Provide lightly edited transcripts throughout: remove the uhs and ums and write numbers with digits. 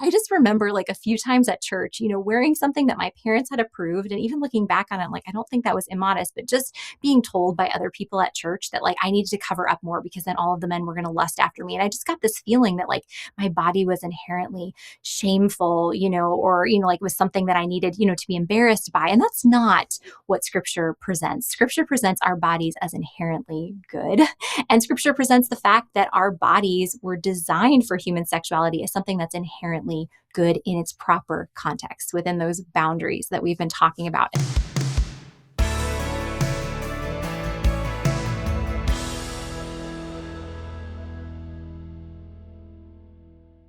I just remember like a few times at church, wearing something that my parents had approved. And even looking back on it, like, I don't think that was immodest, but just being told by other people at church that like I needed to cover up more because then all of the men were going to lust after me. And I just got this feeling that like my body was inherently shameful, or, like was something that I needed, to be embarrassed by. And that's not what scripture presents. Scripture presents our bodies as inherently good. And scripture presents the fact that our bodies were designed for human sexuality as something that's inherently good in its proper context within those boundaries that we've been talking about.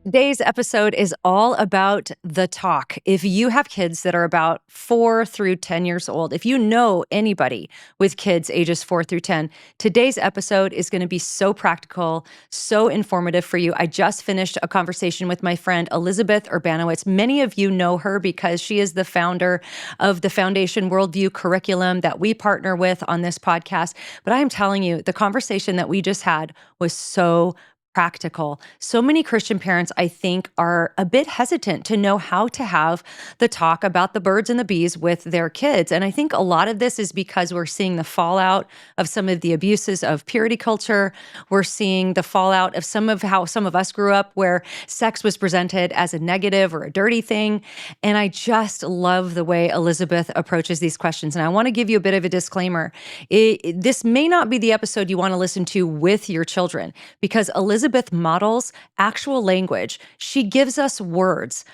Today's episode is all about the talk. If you have kids that are about 4 through 10 years old, if you know anybody with kids ages 4 through 10, today's episode is going to be so practical, so informative for you. I just finished a conversation with my friend Elizabeth Urbanowicz. Many of you know her because she is the founder of the Foundation Worldview curriculum that we partner with on this podcast. But I am telling you, the conversation that we just had was so practical. So many Christian parents, I think, are a bit hesitant to know how to have the talk about the birds and the bees with their kids. And I think a lot of this is because we're seeing the fallout of some of the abuses of purity culture. We're seeing the fallout of some of how some of us grew up where sex was presented as a negative or a dirty thing. And I just love the way Elizabeth approaches these questions. And I want to give you a bit of a disclaimer. This may not be the episode you want to listen to with your children because Elizabeth models actual language. She gives us words,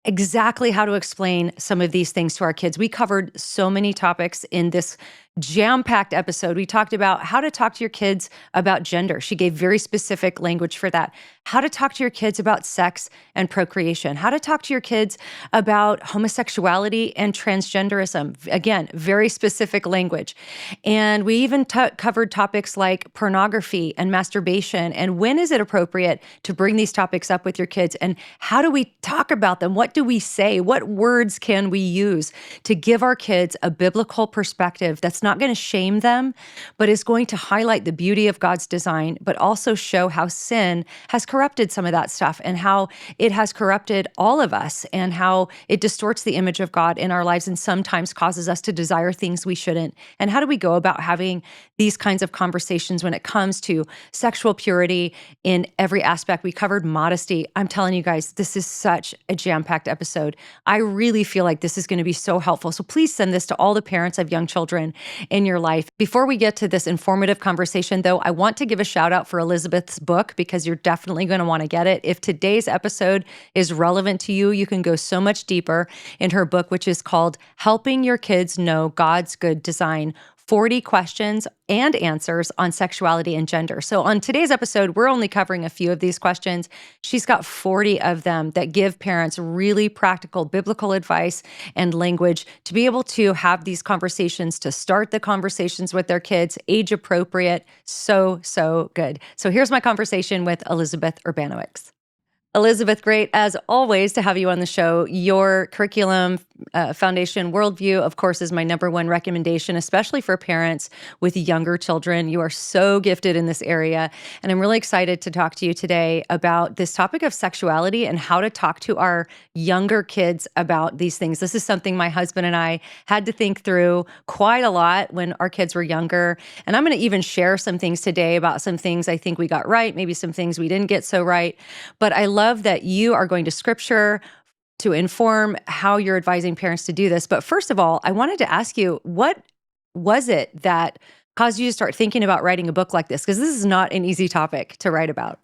exactly how to explain some of these things to our kids. We covered so many topics in this jam-packed episode. We talked about how to talk to your kids about gender. She gave very specific language for that. How to talk to your kids about sex and procreation. How to talk to your kids about homosexuality and transgenderism. Again, very specific language. And we even covered topics like pornography and masturbation. And when is it appropriate to bring these topics up with your kids? And how do we talk about them? What do we say? What words can we use to give our kids a biblical perspective that's not going to shame them, but is going to highlight the beauty of God's design, but also show how sin has corrupted some of that stuff and how it has corrupted all of us and how it distorts the image of God in our lives and sometimes causes us to desire things we shouldn't. And how do we go about having these kinds of conversations when it comes to sexual purity in every aspect? We covered modesty. I'm telling you guys, this is such a jam-packed episode. I really feel like this is going to be so helpful. So please send this to all the parents of young children in your life. Before we get to this informative conversation, though, I want to give a shout out for Elizabeth's book because you're definitely going to want to get it. If today's episode is relevant to you, you can go so much deeper in her book, which is called Helping Your Kids Know God's Good Design: 40 questions and answers on sexuality and gender. So on today's episode, we're only covering a few of these questions. She's got 40 of them that give parents really practical biblical advice and language to be able to have these conversations, to start the conversations with their kids, age appropriate. So, so good. So here's my conversation with Elizabeth Urbanowicz. Elizabeth, great as always to have you on the show. Your curriculum, Foundation Worldview, of course, is my number one recommendation, especially for parents with younger children. You are so gifted in this area. And I'm really excited to talk to you today about this topic of sexuality and how to talk to our younger kids about these things. This is something my husband and I had to think through quite a lot when our kids were younger. And I'm going to even share some things today about some things I think we got right, maybe some things we didn't get so right. But I love that you are going to scripture to inform how you're advising parents to do this. But first of all, I wanted to ask you, what was it that caused you to start thinking about writing a book like this? Because this is not an easy topic to write about.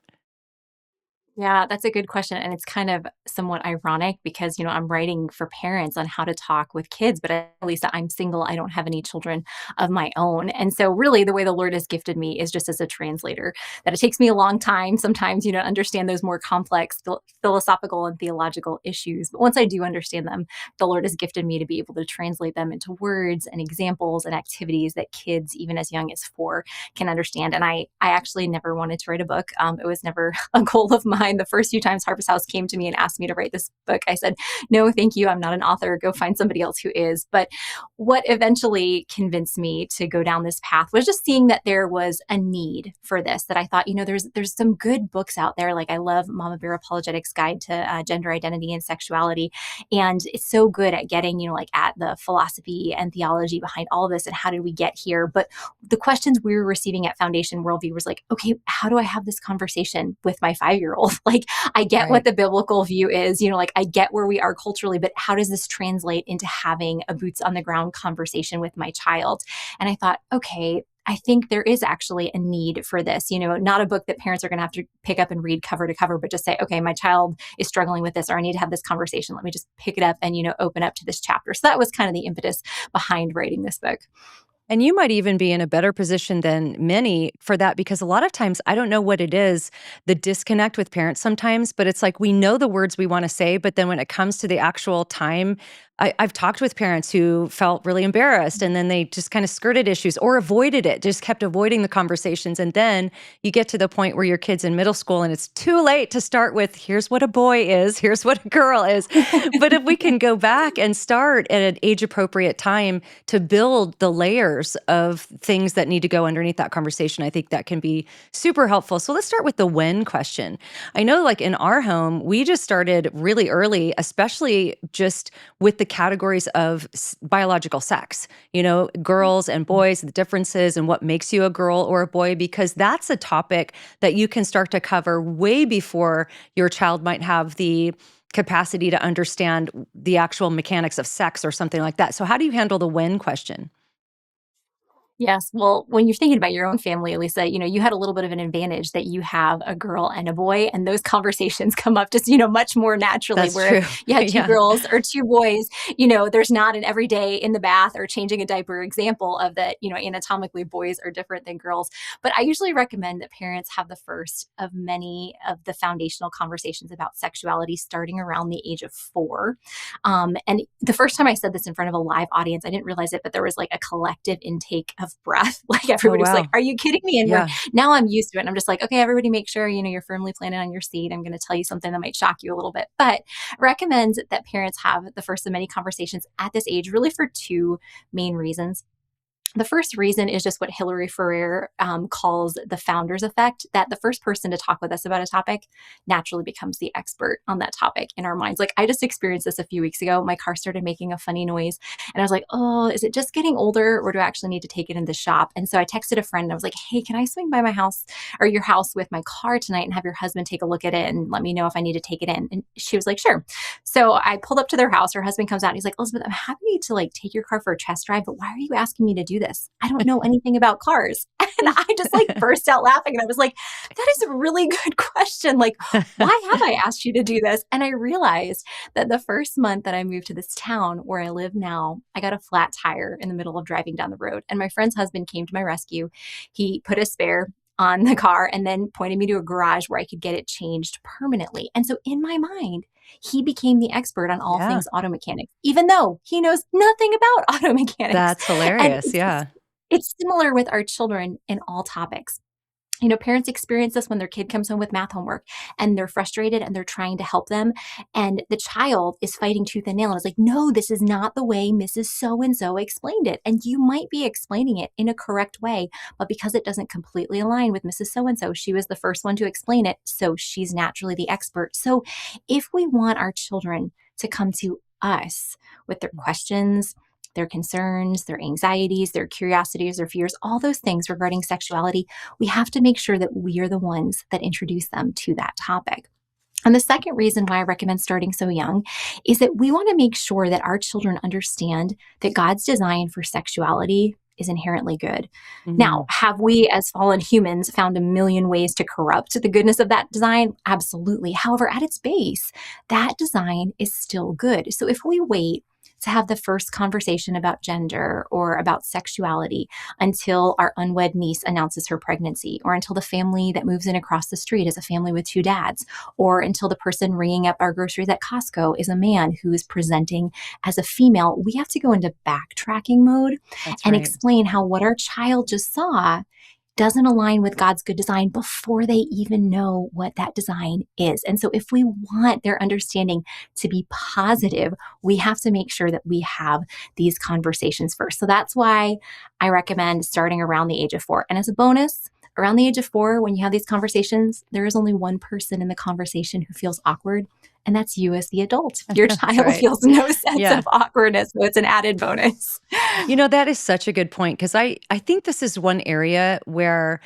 Yeah, that's a good question. And it's kind of somewhat ironic because, I'm writing for parents on how to talk with kids, but at least I'm single. I don't have any children of my own. And so really the way the Lord has gifted me is just as a translator, that it takes me a long time sometimes, to understand those more complex philosophical and theological issues. But once I do understand them, the Lord has gifted me to be able to translate them into words and examples and activities that kids, even as young as 4, can understand. And I actually never wanted to write a book. It was never a goal of mine. mind, the first few times Harper's House came to me and asked me to write this book, I said, no, thank you. I'm not an author. Go find somebody else who is. But what eventually convinced me to go down this path was just seeing that there was a need for this, that I thought, there's some good books out there. Like I love Mama Bear Apologetics Guide to Gender Identity and Sexuality. And it's so good at getting, like at the philosophy and theology behind all of this and how did we get here. But the questions we were receiving at Foundation Worldview was like, okay, how do I have this conversation with my 5-year-old? Like, I get what the biblical view is, like I get where we are culturally, but how does this translate into having a boots on the ground conversation with my child? And I thought, okay, I think there is actually a need for this, not a book that parents are going to have to pick up and read cover to cover, but just say, okay, my child is struggling with this, or I need to have this conversation. Let me just pick it up and, open up to this chapter. So that was kind of the impetus behind writing this book. And you might even be in a better position than many for that, because a lot of times, I don't know what it is, the disconnect with parents sometimes, but it's like we know the words we want to say, but then when it comes to the actual time, I've talked with parents who felt really embarrassed and then they just kind of skirted issues or avoided it, just kept avoiding the conversations. And then you get to the point where your kid's in middle school and it's too late to start with, here's what a boy is, here's what a girl is. But if we can go back and start at an age-appropriate time to build the layers of things that need to go underneath that conversation, I think that can be super helpful. So let's start with the when question. I know like in our home, we just started really early, especially just with the categories of biological sex, girls and boys, the differences and what makes you a girl or a boy, because that's a topic that you can start to cover way before your child might have the capacity to understand the actual mechanics of sex or something like that. So how do you handle the when question? Yes. Well, when you're thinking about your own family, Alisa, you had a little bit of an advantage that you have a girl and a boy, and those conversations come up just, much more naturally. That's Where true. if you had two Yeah. girls or two boys, there's not an everyday in the bath or changing a diaper example of that, anatomically boys are different than girls. But I usually recommend that parents have the first of many of the foundational conversations about sexuality starting around the age of 4. And the first time I said this in front of a live audience, I didn't realize it, but there was like a collective intake of breath. Like Oh, everybody was like, wow. are you kidding me? And Yeah. now I'm used to it. And I'm just like, okay, everybody make sure, you're firmly planted on your seat. I'm going to tell you something that might shock you a little bit, but recommend that parents have the first of many conversations at this age, really for two main reasons. The first reason is just what Hillary Ferrer calls the founder's effect, that the first person to talk with us about a topic naturally becomes the expert on that topic in our minds. Like I just experienced this a few weeks ago. My car started making a funny noise and I was like, oh, is it just getting older or do I actually need to take it in the shop? And so I texted a friend and I was like, hey, can I swing by my house or your house with my car tonight and have your husband take a look at it and let me know if I need to take it in? And she was like, sure. So I pulled up to their house. Her husband comes out and he's like, Elizabeth, I'm happy to like take your car for a test drive, but why are you asking me to do this? I don't know anything about cars. And I just like burst out laughing. And I was like, that is a really good question. Like, why have I asked you to do this? And I realized that the first month that I moved to this town where I live now, I got a flat tire in the middle of driving down the road. And my friend's husband came to my rescue. He put a spare on the car and then pointed me to a garage where I could get it changed permanently. And so in my mind, he became the expert on all Yeah. things auto mechanics, even though he knows nothing about auto mechanics. That's And hilarious. Yeah. it's similar with our children in all topics. Parents experience this when their kid comes home with math homework and they're frustrated and they're trying to help them. And the child is fighting tooth and nail and is like, no, this is not the way Mrs. So-and-so explained it. And you might be explaining it in a correct way, but because it doesn't completely align with Mrs. So-and-so, she was the first one to explain it. So she's naturally the expert. So if we want our children to come to us with their questions, their concerns, their anxieties, their curiosities, their fears, all those things regarding sexuality, we have to make sure that we are the ones that introduce them to that topic. And the second reason why I recommend starting so young is that we want to make sure that our children understand that God's design for sexuality is inherently good. Now, Mhm. have we as fallen humans found a million ways to corrupt the goodness of that design? Absolutely. However, at its base, that design is still good. So if we wait to have the first conversation about gender or about sexuality until our unwed niece announces her pregnancy, or until the family that moves in across the street is a family with two dads, or until the person ringing up our groceries at Costco is a man who is presenting as a female, we have to go into backtracking mode That's and right. explain how what our child just saw doesn't align with God's good design before they even know what that design is. And so if we want their understanding to be positive, we have to make sure that we have these conversations first. So that's why I recommend starting around the age of 4. And as a bonus, around the age of 4, when you have these conversations, there is only one person in the conversation who feels awkward, and that's you as the adult. Your That's child right. feels no sense Yeah. of awkwardness, so it's an added bonus. That is such a good point because I think this is one area where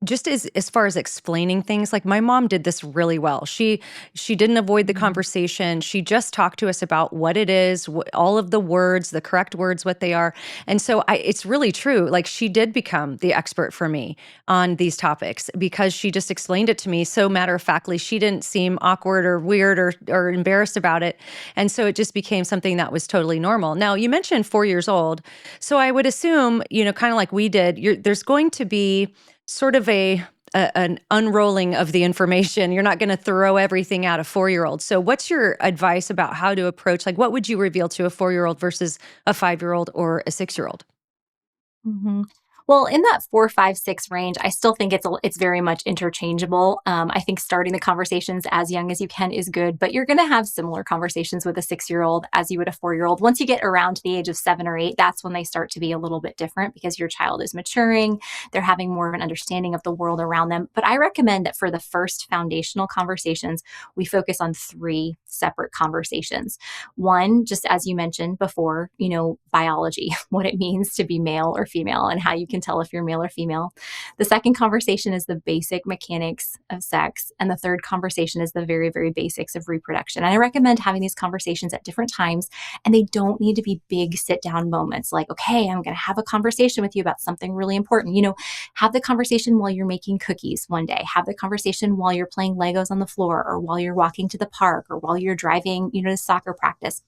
just as far as explaining things, like my mom did this really well. She didn't avoid the Mhm. conversation. She just talked to us about what it is, all of the words, the correct words, what they are. And so it's really true. Like she did become the expert for me on these topics because she just explained it to me so matter of factly. She didn't seem awkward or weird or embarrassed about it. And so it just became something that was totally normal. Now you mentioned 4 years old. So I would assume, kind of like we did, there's going to be sort of an unrolling of the information. You're not going to throw everything at a 4-year-old. So what's your advice about how to approach, like what would you reveal to a 4-year-old versus a 5-year-old or a 6-year-old? Mhm. Well, in that 4, 5, 6 range, I still think it's very much interchangeable. I think starting the conversations as young as you can is good, but you're going to have similar conversations with a 6-year-old as you would a 4-year-old. Once you get around to the age of 7 or 8, that's when they start to be a little bit different because your child is maturing. They're having more of an understanding of the world around them. But I recommend that for the first foundational conversations, we focus on 3 separate conversations. One, just as you mentioned before, biology, what it means to be male or female and how you can tell if you're male or female. The second conversation is the basic mechanics of sex. And the third conversation is the very, very basics of reproduction. And I recommend having these conversations at different times. And they don't need to be big sit down moments like, okay, I'm going to have a conversation with you about something really important. Have the conversation while you're making cookies one day. Have the conversation while you're playing Legos on the floor or while you're walking to the park or while you're driving, to soccer practice.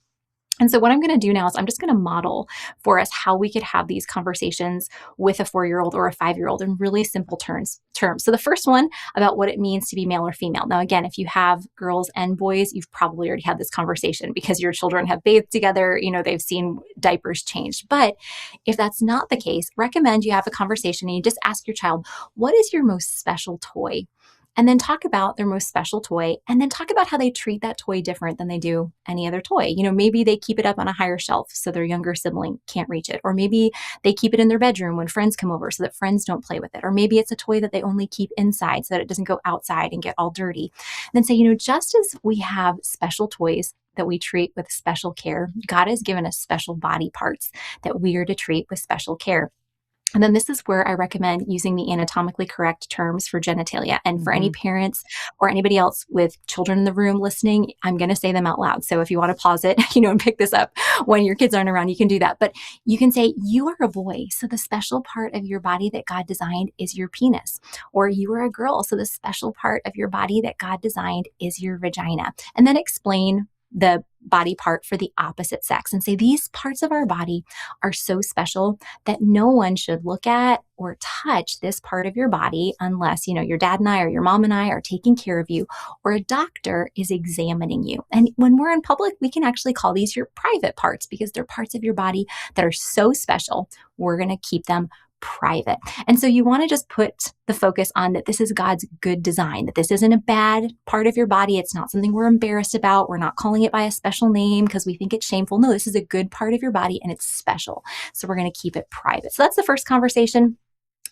And so what I'm going to do now is I'm just going to model for us how we could have these conversations with a 4-year-old or a 5-year-old in really simple terms. So the first one about what it means to be male or female. Now, again, if you have girls and boys, you've probably already had this conversation because your children have bathed together, they've seen diapers changed. But if that's not the case, recommend you have a conversation and you just ask your child, what is your most special toy? And then talk about their most special toy and then talk about how they treat that toy different than they do any other toy. Maybe they keep it up on a higher shelf so their younger sibling can't reach it. Or maybe they keep it in their bedroom when friends come over so that friends don't play with it. Or maybe it's a toy that they only keep inside so that it doesn't go outside and get all dirty. And then say, just as we have special toys that we treat with special care, God has given us special body parts that we are to treat with special care. And then this is where I recommend using the anatomically correct terms for genitalia. And for any Mhm. parents or anybody else with children in the room listening, I'm going to say them out loud. So if you want to pause it, and pick this up when your kids aren't around, you can do that. But you can say, you are a boy. So the special part of your body that God designed is your penis. Or you are a girl. So the special part of your body that God designed is your vagina. And then explain the body part for the opposite sex and say these parts of our body are so special that no one should look at or touch this part of your body unless, your dad and I or your mom and I are taking care of you or a doctor is examining you. And when we're in public, we can actually call these your private parts because they're parts of your body that are so special. We're going to keep them private. And so you want to just put the focus on that this is God's good design, that this isn't a bad part of your body. It's not something we're embarrassed about. We're not calling it by a special name because we think it's shameful. No, this is a good part of your body and it's special. So we're going to keep it private. So that's the first conversation.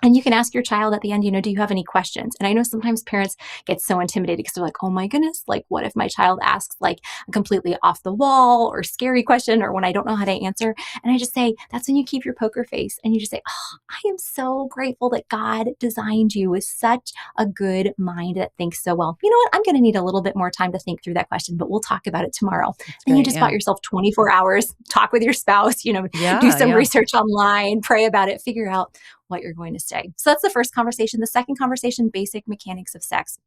And you can ask your child at the end, do you have any questions? And I know sometimes parents get so intimidated because they're like, oh my goodness, like what if my child asks like a completely off the wall or scary question or when I don't know how to answer? And I just say, that's when you keep your poker face and you just say, oh, I am so grateful that God designed you with such a good mind that thinks so well. You know what? I'm going to need a little bit more time to think through that question, but we'll talk about it tomorrow. That's Then you great. just bought Yeah. yourself 24 hours, talk with your spouse, do Yeah. some Yeah. research online, pray about it, figure out what you're going to say. So that's the first conversation. The second conversation, basic mechanics of sex.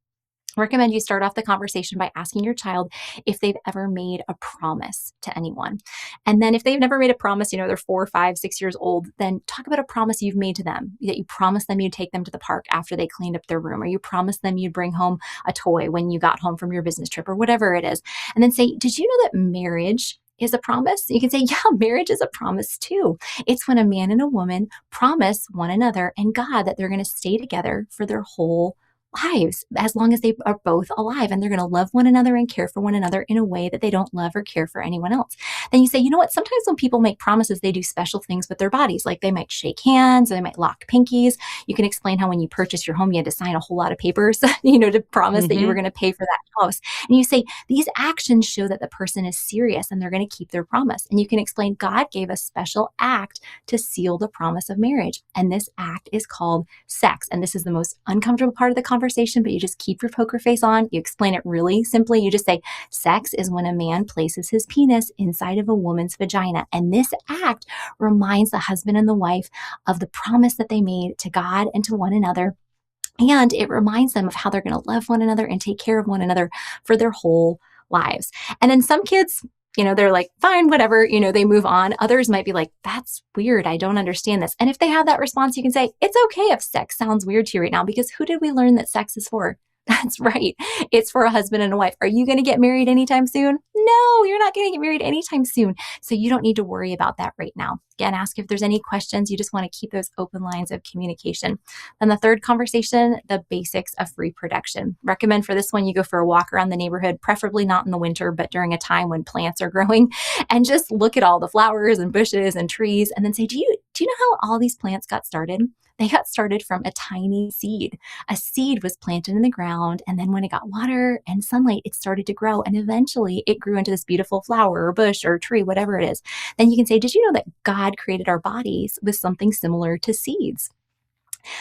I recommend you start off the conversation by asking your child if they've ever made a promise to anyone. And then if they've never made a promise, they're 4, 5, 6 years old, then talk about a promise you've made to them, that you promised them you'd take them to the park after they cleaned up their room, or you promised them you'd bring home a toy when you got home from your business trip or whatever it is. And then say, did you know that marriage is a promise? You can say, yeah, marriage is a promise too. It's when a man and a woman promise one another and God that they're going to stay together for their whole lives as long as they are both alive, and they're going to love one another and care for one another in a way that they don't love or care for anyone else. Then you say, you know what? Sometimes when people make promises, they do special things with their bodies. Like they might shake hands, they might lock pinkies. You can explain how when you purchase your home, you had to sign a whole lot of papers, to promise that you were Hmm. going to pay for that house. And you say, these actions show that the person is serious and they're going to keep their promise. And you can explain God gave a special act to seal the promise of marriage. And this act is called sex. And this is the most uncomfortable part of the conversation, but you just keep your poker face on. You explain it really simply. You just say, sex is when a man places his penis inside of a woman's vagina. And this act reminds the husband and the wife of the promise that they made to God and to one another. And it reminds them of how they're going to love one another and take care of one another for their whole lives. And then some kids, they're like, fine, whatever, they move on. Others might be like, that's weird. I don't understand this. And if they have that response, you can say, it's okay if sex sounds weird to you right now, because who did we learn that sex is for? That's right. It's for a husband and a wife. Are you going to get married anytime soon? No, you're not going to get married anytime soon. So you don't need to worry about that right now. Again, ask if there's any questions. You just want to keep those open lines of communication. Then the third conversation, the basics of reproduction. Recommend for this one, you go for a walk around the neighborhood, preferably not in the winter, but during a time when plants are growing, and just look at all the flowers and bushes and trees, and then say, do you know how all these plants got started? They got started from a tiny seed. A seed was planted in the ground, and then when it got water and sunlight, it started to grow, and eventually it grew into this beautiful flower or bush or tree, whatever it is. Then you can say, did you know that God created our bodies with something similar to seeds?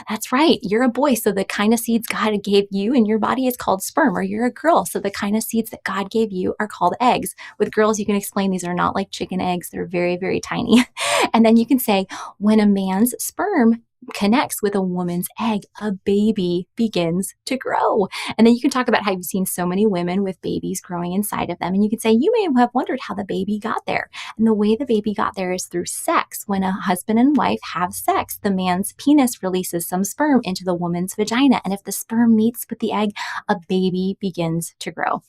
That's right. You're a boy, so the kind of seeds God gave you in your body is called sperm, or you're a girl, so the kind of seeds that God gave you are called eggs. With girls, you can explain these are not like chicken eggs. They're very, very tiny. And then you can say, when a man's sperm connects with a woman's egg, a baby begins to grow. And then you can talk about how you've seen so many women with babies growing inside of them. And you can say, you may have wondered how the baby got there. And the way the baby got there is through sex. When a husband and wife have sex, the man's penis releases some sperm into the woman's vagina. And if the sperm meets with the egg, a baby begins to grow.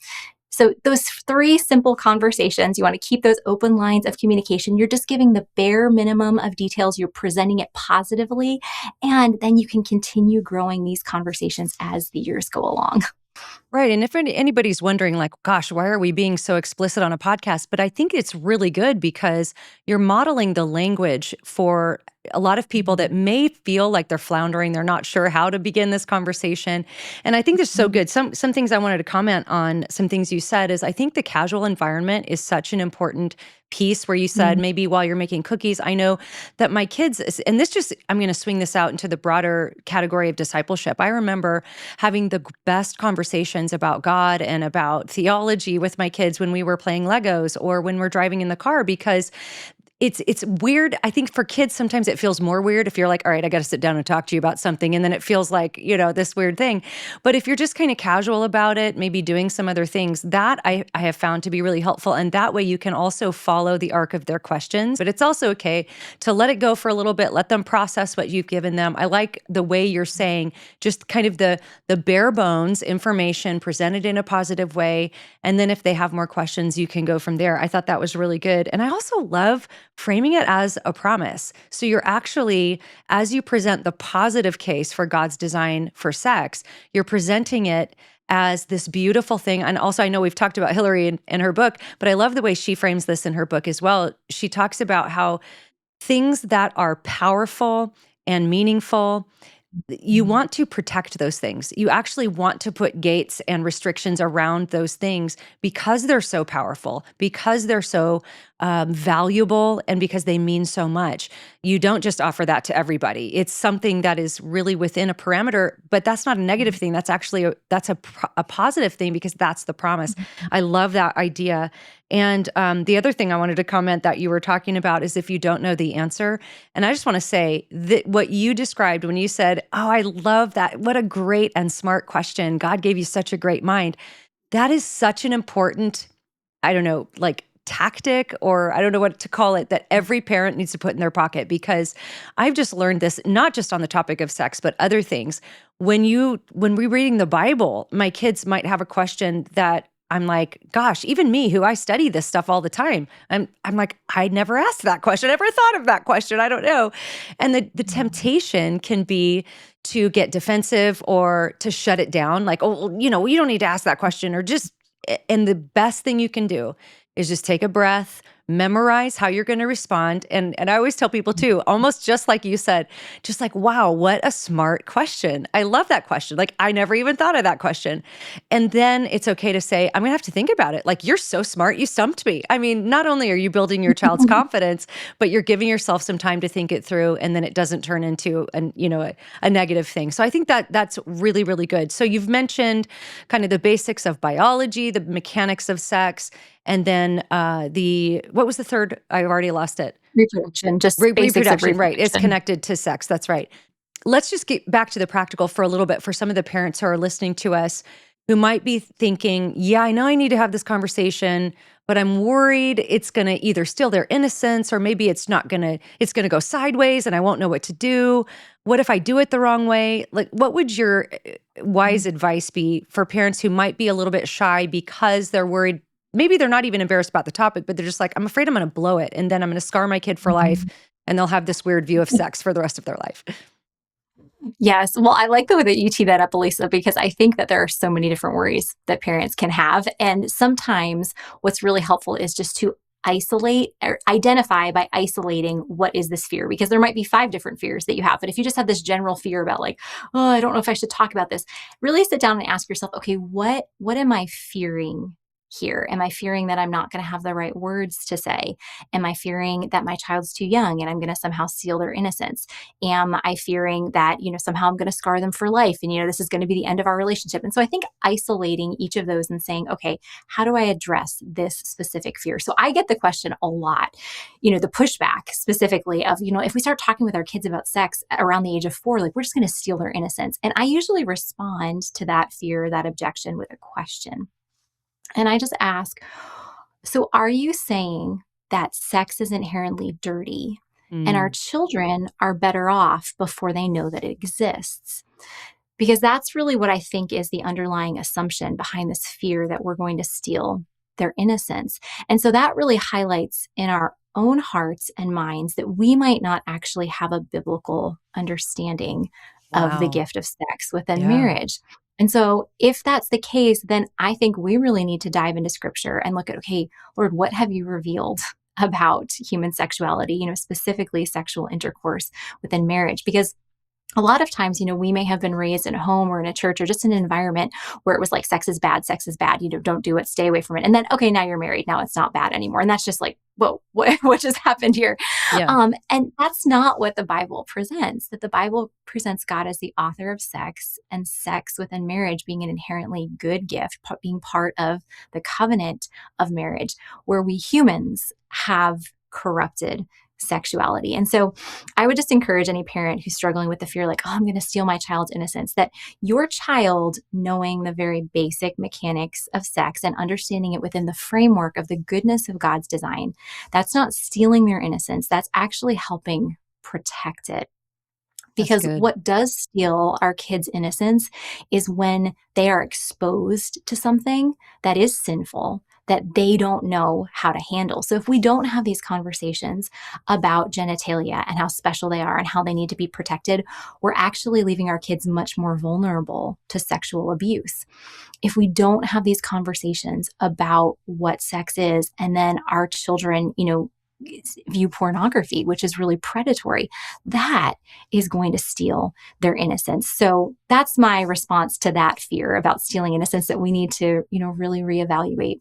So those three simple conversations, you want to keep those open lines of communication. You're just giving the bare minimum of details. You're presenting it positively. And then you can continue growing these conversations as the years go along. Right. And if anybody's wondering, like, gosh, why are we being so explicit on a podcast? But I think it's really good because you're modeling the language for a lot of people that may feel like they're floundering. They're not sure how to begin this conversation. And I think this is so good. Some things I wanted to comment on, some things you said is I think the casual environment is such an important piece where you said Mhm. maybe while you're making cookies. I know that my kids, and this just, I'm going to swing this out into the broader category of discipleship. I remember having the best conversations about God and about theology with my kids when we were playing Legos or when we're driving in the car, because it's weird. I think for kids, sometimes it feels more weird if you're like, all right, I got to sit down and talk to you about something. And then it feels like, this weird thing. But if you're just kind of casual about it, maybe doing some other things, that I have found to be really helpful. And that way you can also follow the arc of their questions. But it's also okay to let it go for a little bit, let them process what you've given them. I like the way you're saying just kind of the bare bones information presented in a positive way. And then if they have more questions, you can go from there. I thought that was really good. And I also love framing it as a promise. So you're actually, as you present the positive case for God's design for sex, you're presenting it as this beautiful thing. And also, I know we've talked about Hillary in her book, but I love the way she frames this in her book as well. She talks about how things that are powerful and meaningful, you want to protect those things. You actually want to put gates and restrictions around those things because they're so powerful, because they're so valuable, and because they mean so much. You don't just offer that to everybody. It's something that is really within a parameter, but that's not a negative thing. That's actually a positive thing because that's the promise. I love that idea. And the other thing I wanted to comment that you were talking about is if you don't know the answer. And I just want to say that what you described when you said, oh, I love that. What a great and smart question. God gave you such a great mind. That is such an important, I don't know, like tactic, or I don't know what to call it, that every parent needs to put in their pocket, because I've just learned this, not just on the topic of sex, but other things. When we're reading the Bible, my kids might have a question that I'm like, gosh, even me, who I study this stuff all the time, I'm like, I never asked that question. I never thought of that question. I don't know. And the temptation can be to get defensive or to shut it down. Like, oh, well, you don't need to ask that question, or just, and the best thing you can do is just take a breath, memorize how you're going to respond. And I always tell people too, almost just like you said, just like, wow, what a smart question. I love that question. Like, I never even thought of that question. And then it's okay to say, I'm going to have to think about it. Like, you're so smart. You stumped me. I mean, not only are you building your child's confidence, but you're giving yourself some time to think it through, and then it doesn't turn into a negative thing. So I think that that's really, really good. So you've mentioned kind of the basics of biology, the mechanics of sex, and then what was the third? I already lost it. Reproduction, just basics of Reproduction, right. It's reproduction. connected to sex. That's right. Let's just get back to the practical for a little bit for some of the parents who are listening to us who might be thinking, yeah, I know I need to have this conversation, but I'm worried it's going to either steal their innocence, or maybe it's going to go sideways and I won't know what to do. What if I do it the wrong way? Like, what would your wise advice be for parents who might be a little bit shy because they're worried? Maybe they're not even embarrassed about the topic, but they're just like, I'm afraid I'm going to blow it. And then I'm going to scar my kid for life. And they'll have this weird view of sex for the rest of their life. Yes. Well, I like the way that you tee that up, Alisa, because I think that there are so many different worries that parents can have. And sometimes what's really helpful is just to isolate or identify by isolating what is this fear, because there might be 5 different fears that you have. But if you just have this general fear about like, oh, I don't know if I should talk about this, really sit down and ask yourself, okay, what am I fearing here? Am I fearing that I'm not going to have the right words to say? Am I fearing that my child's too young and I'm going to somehow steal their innocence? Am I fearing that, somehow I'm going to scar them for life and, this is going to be the end of our relationship? And so I think isolating each of those and saying, okay, how do I address this specific fear? So I get the question a lot, the pushback specifically of, if we start talking with our kids about sex around the age of 4, like we're just going to steal their innocence. And I usually respond to that fear, that objection with a question. And I just ask, so are you saying that sex is inherently dirty and our children are better off before they know that it exists? Because that's really what I think is the underlying assumption behind this fear that we're going to steal their innocence. And so that really highlights in our own hearts and minds that we might not actually have a biblical understanding of the gift of sex within marriage. And so if that's the case, then I think we really need to dive into scripture and look at, okay, Lord, what have you revealed about human sexuality, specifically sexual intercourse within marriage? Because a lot of times, we may have been raised in a home or in a church or just in an environment where it was like, sex is bad, don't do it, stay away from it. And then, okay, now you're married, now it's not bad anymore. And that's just like, whoa, what just happened here? Yeah. And that's not what the Bible presents, that the Bible presents God as the author of sex, and sex within marriage being an inherently good gift, being part of the covenant of marriage, where we humans have corrupted sexuality. And so I would just encourage any parent who's struggling with the fear, like, oh, I'm going to steal my child's innocence, that your child knowing the very basic mechanics of sex and understanding it within the framework of the goodness of God's design, that's not stealing their innocence. That's actually helping protect it. Because what does steal our kids' innocence is when they are exposed to something that is sinful, that they don't know how to handle. So if we don't have these conversations about genitalia and how special they are and how they need to be protected, we're actually leaving our kids much more vulnerable to sexual abuse. If we don't have these conversations about what sex is, and then our children, view pornography, which is really predatory, that is going to steal their innocence. So that's my response to that fear about stealing innocence, that we need to, really reevaluate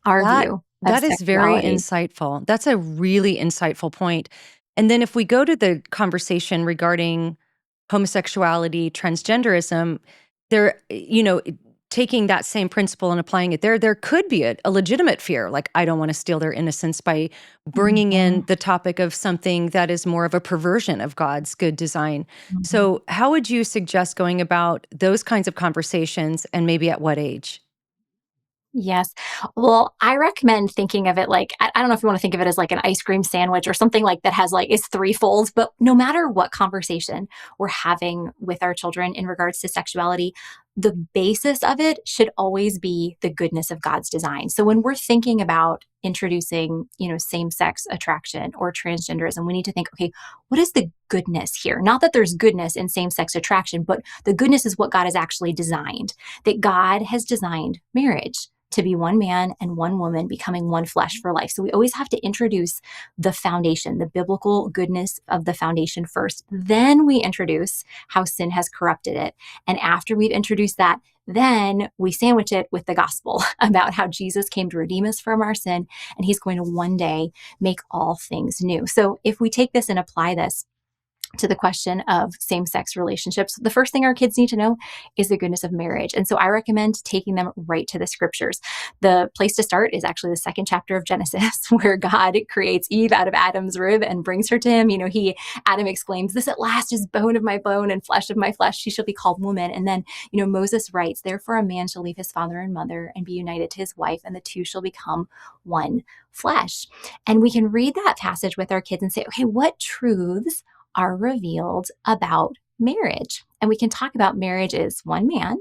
our view of that is very sexuality. insightful. That's a really insightful point. And then if we go to the conversation regarding homosexuality, transgenderism, there, taking that same principle and applying it there could be a legitimate fear. Like, I don't want to steal their innocence by bringing in the topic of something that is more of a perversion of God's good design. So how would you suggest going about those kinds of conversations, and maybe at what age? Yes. Well, I recommend thinking of it like, I don't know if you want to think of it as like an ice cream sandwich or something like that has like, is 3 folds, but no matter what conversation we're having with our children in regards to sexuality, the basis of it should always be the goodness of God's design. So when we're thinking about introducing, same-sex attraction or transgenderism, we need to think, okay, what is the goodness here? Not that there's goodness in same-sex attraction, but the goodness is what God has actually designed, that God has designed marriage to be one man and one woman becoming one flesh for life. So we always have to introduce the foundation, the biblical goodness of the foundation first. Then we introduce how sin has corrupted it. And after we've introduced that, then we sandwich it with the gospel about how Jesus came to redeem us from our sin, and he's going to one day make all things new. So if we take this and apply this to the question of same-sex relationships, the first thing our kids need to know is the goodness of marriage. And so I recommend taking them right to the scriptures. The place to start is actually the second chapter of Genesis, where God creates Eve out of Adam's rib and brings her to him. Adam exclaims, "This at last is bone of my bone and flesh of my flesh. She shall be called woman." And then, Moses writes, "Therefore a man shall leave his father and mother and be united to his wife, and the two shall become one flesh." And we can read that passage with our kids and say, okay, what truths are revealed about marriage? And we can talk about marriage is one man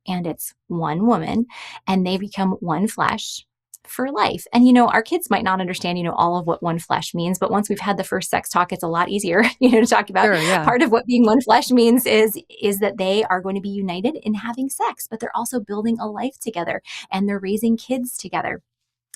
and it's one woman, and they become one flesh for life. And, our kids might not understand, all of what one flesh means, but once we've had the first sex talk, it's a lot easier, to talk about. Sure, yeah. Part of what being one flesh means is that they are going to be united in having sex, but they're also building a life together and they're raising kids together.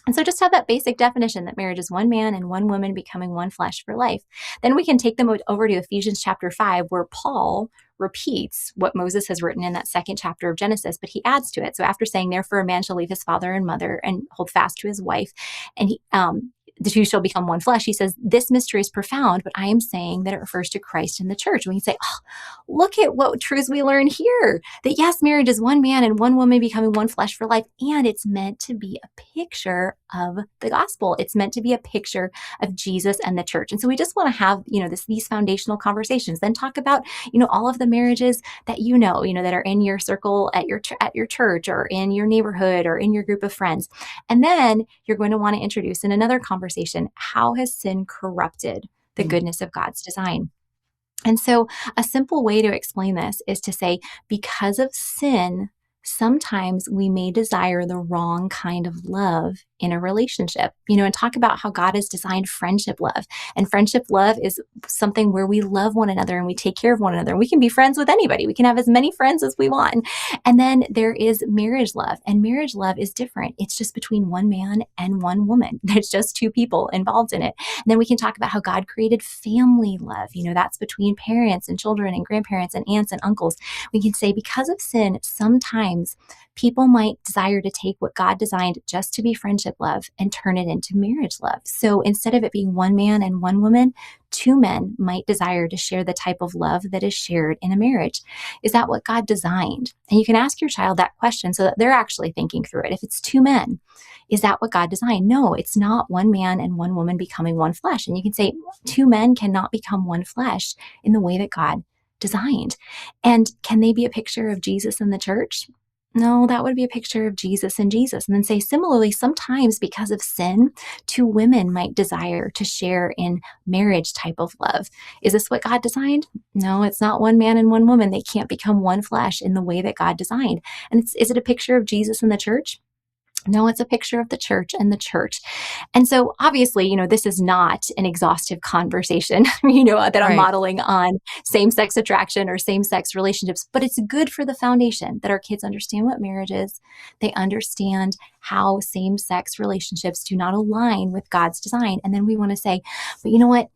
And so just have that basic definition that marriage is one man and one woman becoming one flesh for life. Then we can take them over to Ephesians chapter 5, where Paul repeats what Moses has written in that second chapter of Genesis, but he adds to it. So after saying, "Therefore a man shall leave his father and mother and hold fast to his wife, and the two shall become one flesh," he says, "This mystery is profound, but I am saying that it refers to Christ and the church." And we can say, oh, look at what truths we learn here. That yes, marriage is one man and one woman becoming one flesh for life. And it's meant to be a picture of the gospel. It's meant to be a picture of Jesus and the church. And so we just want to have, these foundational conversations. Then talk about, all of the marriages that that are in your circle at your church or in your neighborhood or in your group of friends. And then you're going to want to introduce in another conversation, how has sin corrupted the goodness of God's design? And so a simple way to explain this is to say, because of sin, sometimes we may desire the wrong kind of love in a relationship, and talk about how God has designed friendship love. And friendship love is something where we love one another and we take care of one another. We can be friends with anybody. We can have as many friends as we want. And then there is marriage love, and marriage love is different. It's just between one man and one woman. There's just two people involved in it. And then we can talk about how God created family love. That's between parents and children and grandparents and aunts and uncles. We can say, because of sin, sometimes people might desire to take what God designed just to be friendship love and turn it into marriage love. So instead of it being one man and one woman, two men might desire to share the type of love that is shared in a marriage. Is that what God designed? And you can ask your child that question so that they're actually thinking through it. If it's two men, is that what God designed? No, it's not one man and one woman becoming one flesh. And you can say two men cannot become one flesh in the way that God designed. And can they be a picture of Jesus and the church? No, that would be a picture of Jesus and Jesus. And then say, similarly, sometimes because of sin, two women might desire to share in marriage type of love. Is this what God designed? No, it's not one man and one woman. They can't become one flesh in the way that God designed. And is it a picture of Jesus and the church? No, it's a picture of the church and the church. And so obviously, this is not an exhaustive conversation, that I'm Right. modeling on same-sex attraction or same-sex relationships, but it's good for the foundation that our kids understand what marriage is. They understand how same-sex relationships do not align with God's design. And then we want to say, but you know what?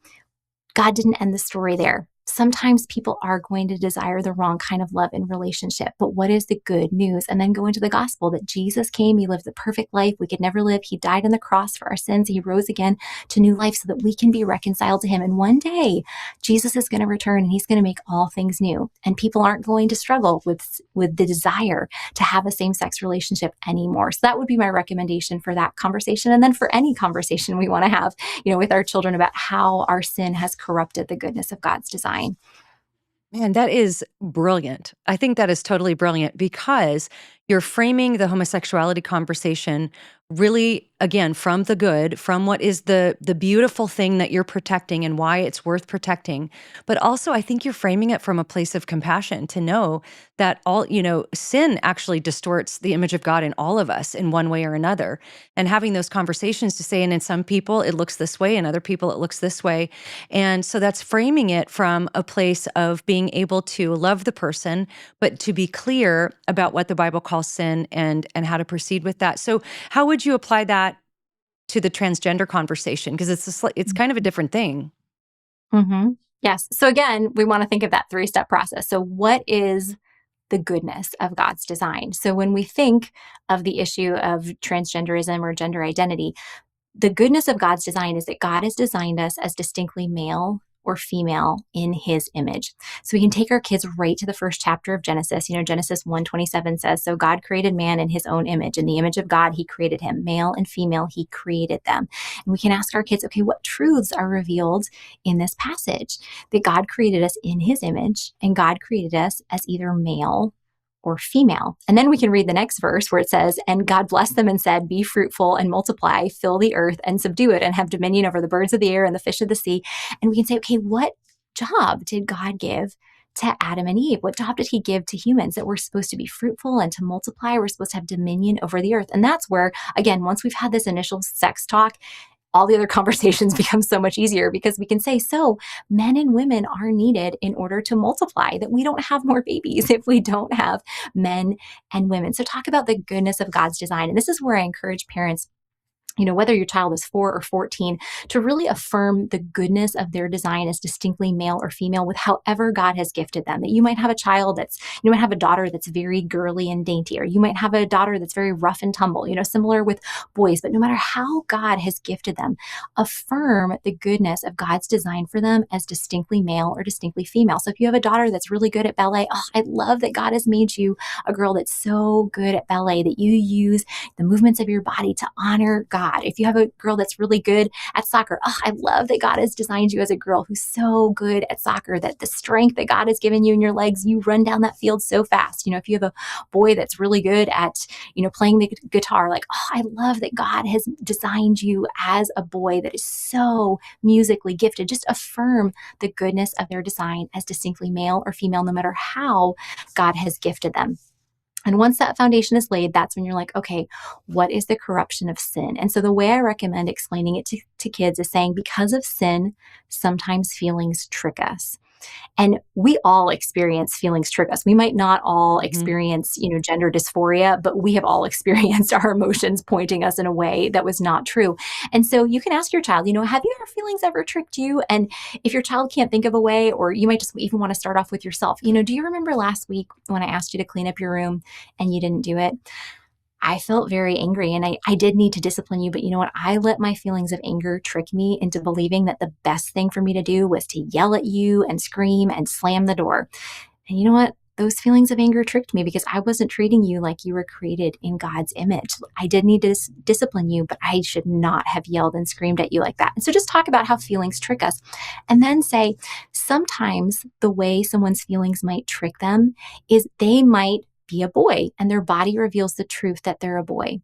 God didn't end the story there. Sometimes people are going to desire the wrong kind of love in relationship, but what is the good news? And then go into the gospel that Jesus came, he lived the perfect life we could never live. He died on the cross for our sins. He rose again to new life so that we can be reconciled to him. And one day Jesus is going to return and he's going to make all things new. And people aren't going to struggle with the desire to have a same-sex relationship anymore. So that would be my recommendation for that conversation. And then for any conversation we want to have, with our children about how our sin has corrupted the goodness of God's design. Man, that is brilliant. I think that is totally brilliant because you're framing the homosexuality conversation really, again, from the good, from what is the beautiful thing that you're protecting and why it's worth protecting. But also, I think you're framing it from a place of compassion to know that sin actually distorts the image of God in all of us in one way or another. And having those conversations to say, and in some people it looks this way, and other people it looks this way. And so that's framing it from a place of being able to love the person, but to be clear about what the Bible calls sin and how to proceed with that. So how would you apply that to the transgender conversation? Because it's kind of a different thing. Mm-hmm. Yes. So again, we want to think of that three-step process. So what is the goodness of God's design? So when we think of the issue of transgenderism or gender identity, the goodness of God's design is that God has designed us as distinctly male or female in his image. So we can take our kids right to the first chapter of Genesis. Genesis 1:27 says, so God created man in his own image. In the image of God, he created him. Male and female, he created them. And we can ask our kids, okay, what truths are revealed in this passage? That God created us in his image, and God created us as either male or female. And then we can read the next verse where it says, and God blessed them and said, be fruitful and multiply, fill the earth and subdue it, and have dominion over the birds of the air and the fish of the sea. And we can say, okay, what job did God give to Adam and Eve? What job did he give to humans? That we're supposed to be fruitful and to multiply. We're supposed to have dominion over the earth. And that's where, again, once we've had this initial sex talk, all the other conversations become so much easier, because we can say, so men and women are needed in order to multiply, that we don't have more babies if we don't have men and women. So talk about the goodness of God's design. And this is where I encourage parents, whether your child is 4 or 14, to really affirm the goodness of their design as distinctly male or female with however God has gifted them. That you might have a child you might have a daughter that's very girly and dainty, or you might have a daughter that's very rough and tumble, similar with boys. But no matter how God has gifted them, affirm the goodness of God's design for them as distinctly male or distinctly female. So if you have a daughter that's really good at ballet, oh, I love that God has made you a girl that's so good at ballet, that you use the movements of your body to honor God. If you have a girl that's really good at soccer, oh, I love that God has designed you as a girl who's so good at soccer, that the strength that God has given you in your legs, you run down that field so fast. If you have a boy that's really good at, playing the guitar, like, oh, I love that God has designed you as a boy that is so musically gifted. Just affirm the goodness of their design as distinctly male or female, no matter how God has gifted them. And once that foundation is laid, that's when you're like, okay, what is the corruption of sin? And so the way I recommend explaining it to kids is saying, because of sin, sometimes feelings trick us. And we all experience feelings trick us. We might not all Mhm. experience, gender dysphoria, but we have all experienced our emotions pointing us in a way that was not true. And so you can ask your child, have your feelings ever tricked you? And if your child can't think of a way, or you might just even want to start off with yourself, do you remember last week when I asked you to clean up your room and you didn't do it? I felt very angry, and I did need to discipline you. But you know what? I let my feelings of anger trick me into believing that the best thing for me to do was to yell at you and scream and slam the door. And you know what? Those feelings of anger tricked me, because I wasn't treating you like you were created in God's image. I did need to discipline you, but I should not have yelled and screamed at you like that. And so just talk about how feelings trick us, and then say, sometimes the way someone's feelings might trick them is they might be a boy, and their body reveals the truth that they're a boy.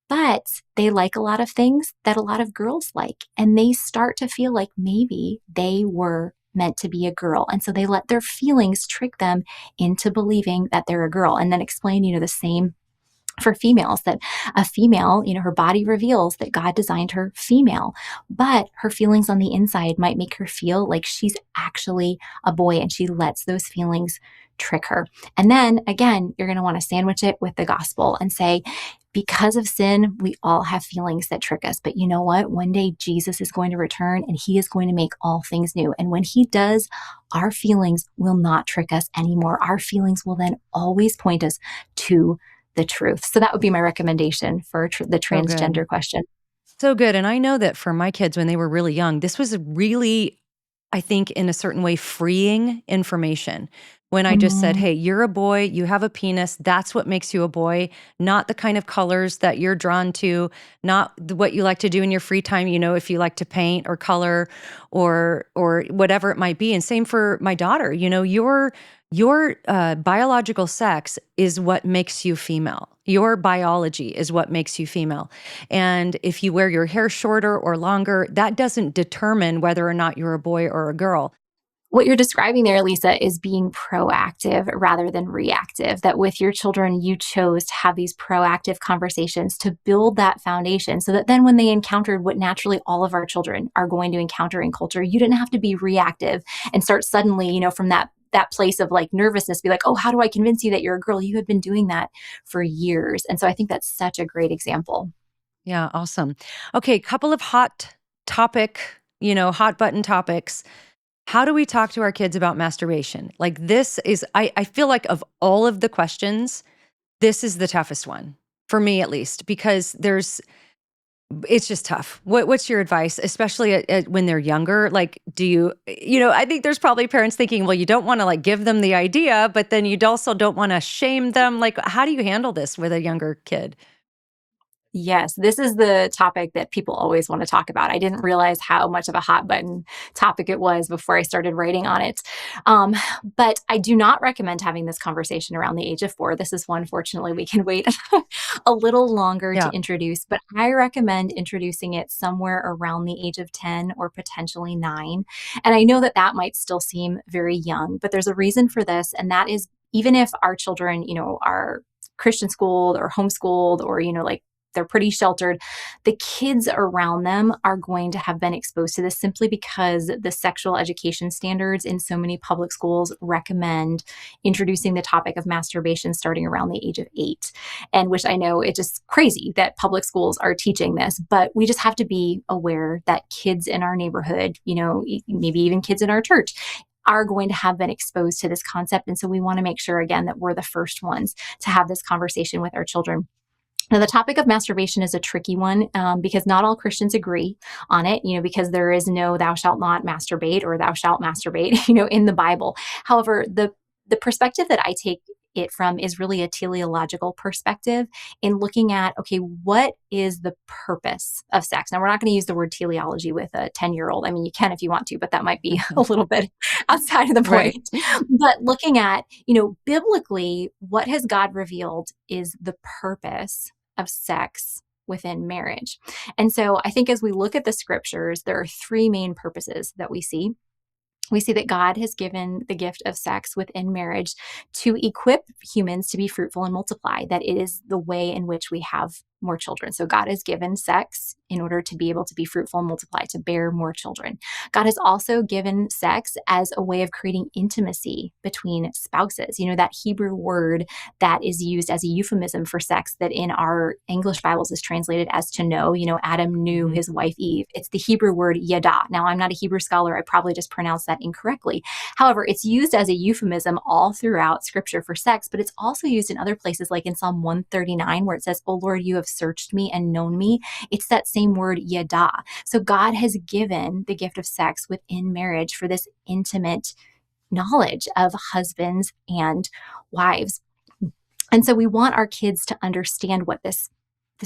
But they like a lot of things that a lot of girls like, and they start to feel like maybe they were meant to be a girl. And so they let their feelings trick them into believing that they're a girl. And then explain, the same for females, that a female, her body reveals that God designed her female, but her feelings on the inside might make her feel like she's actually a boy, and she lets those feelings trick her. And then again, you're going to want to sandwich it with the gospel and say, because of sin, we all have feelings that trick us. But you know what? One day Jesus is going to return, and he is going to make all things new. And when he does, our feelings will not trick us anymore. Our feelings will then always point us to the truth. So that would be my recommendation for the So good. transgender question. So good. And I know that for my kids, when they were really young, this was really, I think, in a certain way, freeing information. when I just said, Mm. hey, you're a boy, you have a penis, that's what makes you a boy, not the kind of colors that you're drawn to, not what you like to do in your free time, if you like to paint or color or whatever it might be. And same for my daughter, your biological sex is what makes you female. Your biology is what makes you female. And if you wear your hair shorter or longer, that doesn't determine whether or not you're a boy or a girl. What you're describing there, Lisa, is being proactive rather than reactive. That with your children, you chose to have these proactive conversations to build that foundation so that then when they encountered what naturally all of our children are going to encounter in culture, you didn't have to be reactive and start suddenly, from that place of like nervousness, be like, oh, how do I convince you that you're a girl? You had been doing that for years. And so I think that's such a great example. Yeah, awesome. Okay, couple of hot button topics. How do we talk to our kids about masturbation? Like this is, I feel like of all of the questions, this is the toughest one for me at least, because it's just tough. What's your advice, especially when they're younger? Like, I think there's probably parents thinking, well, you don't want to like give them the idea, but then you also don't want to shame them. Like, how do you handle this with a younger kid? Yes, this is the topic that people always want to talk about. I didn't realize how much of a hot button topic it was before I started writing on it. Um, but I do not recommend having this conversation around the age of 4. This is one, fortunately, we can wait a little longer to Yeah. introduce, but I recommend introducing it somewhere around the age of 10 or potentially 9. And I know that that might still seem very young, but there's a reason for this. And that is even if our children, are Christian schooled or homeschooled or, like they're pretty sheltered, the kids around them are going to have been exposed to this simply because the sexual education standards in so many public schools recommend introducing the topic of masturbation starting around the age of 8. And which I know it's just crazy that public schools are teaching this, but we just have to be aware that kids in our neighborhood, maybe even kids in our church, are going to have been exposed to this concept. And so we want to make sure, again, that we're the first ones to have this conversation with our children. Now, the topic of masturbation is a tricky one because not all Christians agree on it, because there is no thou shalt not masturbate or thou shalt masturbate, in the Bible. However, the perspective that I take it from is really a teleological perspective in looking at, okay, what is the purpose of sex? Now, we're not going to use the word teleology with a 10-year-old. I mean, you can if you want to, but that might be a little bit outside of the Right. point. But looking at, biblically, what has God revealed is the purpose of sex within marriage. And so I think as we look at the scriptures, there are 3 main purposes that we see. We see that God has given the gift of sex within marriage to equip humans to be fruitful and multiply, that it is the way in which we have more children. So God has given sex in order to be able to be fruitful and multiply, to bear more children. God has also given sex as a way of creating intimacy between spouses. That Hebrew word that is used as a euphemism for sex that in our English Bibles is translated as to know. Adam knew Mhm. his wife Eve. It's the Hebrew word yada. Now, I'm not a Hebrew scholar. I probably just pronounced that incorrectly. However, it's used as a euphemism all throughout scripture for sex, but it's also used in other places like in Psalm 139 where it says, "Oh Lord, you have searched me and known me." It's that same word yada. So God has given the gift of sex within marriage for this intimate knowledge of husbands and wives. And so we want our kids to understand what this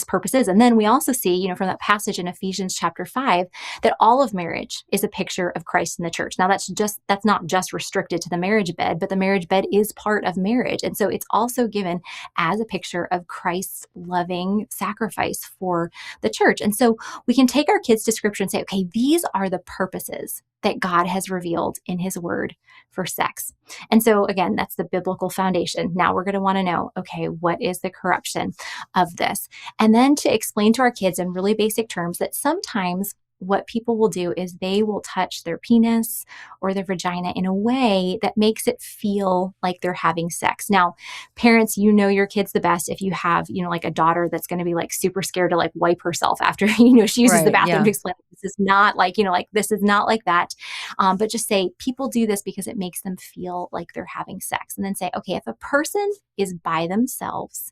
purpose is. And then we also see, from that passage in Ephesians chapter 5, that all of marriage is a picture of Christ in the church. Now that's not just restricted to the marriage bed, but the marriage bed is part of marriage. And so it's also given as a picture of Christ's loving sacrifice for the church. And so we can take our kids to scripture and say, okay, these are the purposes that God has revealed in his word for sex. And so again, that's the biblical foundation. Now we're going to want to know, okay, what is the corruption of this? And then to explain to our kids in really basic terms that sometimes what people will do is they will touch their penis or their vagina in a way that makes it feel like they're having sex. Now, parents, your kids the best if you have, like a daughter that's going to be like super scared to like wipe herself after, she uses the Right. bathroom Yeah. to explain this is not like, this is not like that. But just say people do this because it makes them feel like they're having sex. And then say, okay, if a person is by themselves